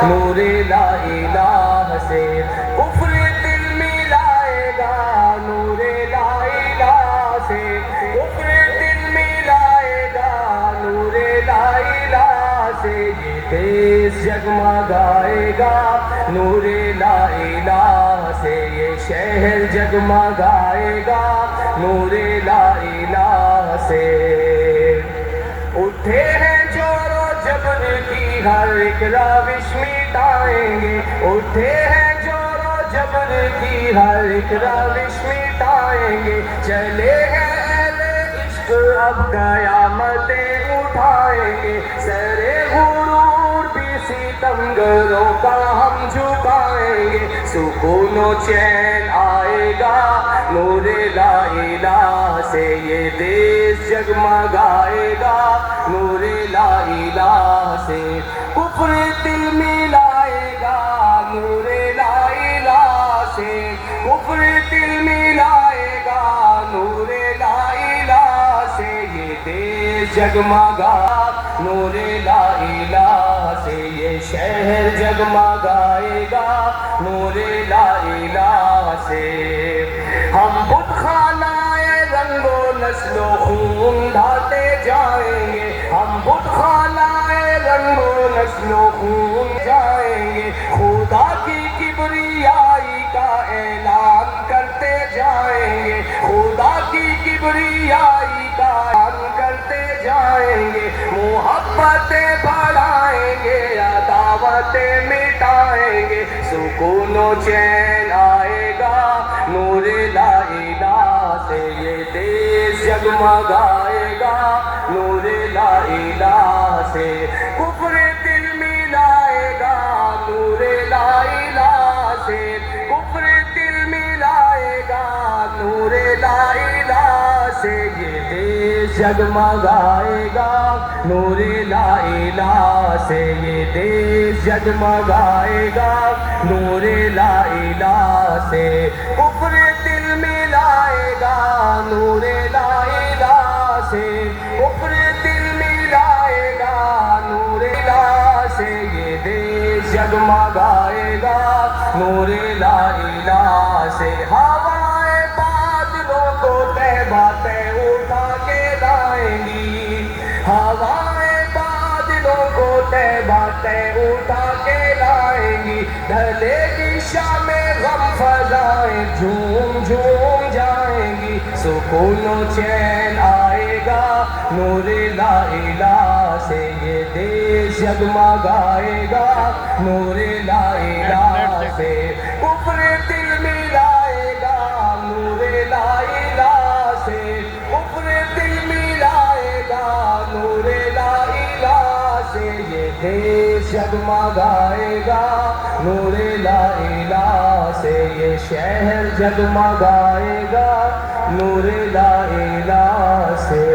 نور لا الہ سے کفر دل ملائے گا، نور لا الہ سے کفر دل ملائے گا، نور لا الہ سے یہ دیس جگمگائے گا، نور لا الہ سے یہ شہر جگمگائے گا، نور لا الہ سے اٹھے ہیں جور و جبر کی ہر ایک راوش مٹائیں گے، اٹھے ہیں جور و جبر کی ہر ایک راوش مٹائیں گے، چلے ہیں اہل عشق اب قیامتیں اٹھائیں گے، سر غرور بھی ستمگروں کا ہم جھکائیں گے، سکون و چین آئے گا، نور لا الہ سے یہ دیس جگمگائے گا، نور لا الہ سے کفر دل ملائے گا، نور لا الہ سے کفر دل ملائے گا، نور لا الہ سے یہ دیس جگمگا، نور لا الہ سے یہ شہر جگمگائے گا، نور لا الہ سے ہم بت خانہ رنگ و نسل و خون ڈھاتے جائیں گے، ہم بت خانہ رنگ و نسل و خون جائیں گے، خدا کی کبریائی کا اعلان کرتے جائیں گے، خدا کی کبریائی کا اعلان کرتے جائیں گے، محبتیں بڑھائیں گے، عداوتیں مٹائیں گے، سکون و چین آئے گا، نور لا الہ سے یہ دیس جگمگائے گا، نور لا الہ سے کفر دل ملائے گا، نور لا الہ سے کفر دل ملائے گا، نور لا الہ سے یہ دیس جگمگائے گا، نور لا الہ سے یہ دیس جگمگائے گا، نور لا الہ سے کفر دل ملائے گا، نور لا الہ سے کفر دل ملائے گا، نور لا سے یہ دیس جگمگائے گا، نور لا الہ سے ہوائے بادلوں کو تہباتیں اٹھا کے لائیں گی، ہوائے بادلوں کو تہباتیں اٹھا کے لائیں گی، ڈھلے گی شام غم فضائیں جھوم جھوم جائیں گی، سکون و چین آئے گا، نور لا الہ سے یہ دیس جگمگائے گا، نور لا الہ سے کفر دل ملائے گا، نور لا الہ سے کفر دل ملائے گا، نور لا الہ سے یہ دیس جگمگائے گا، نور لا الہ سے یہ شہر جگمگائے گا، نور لا الہ سے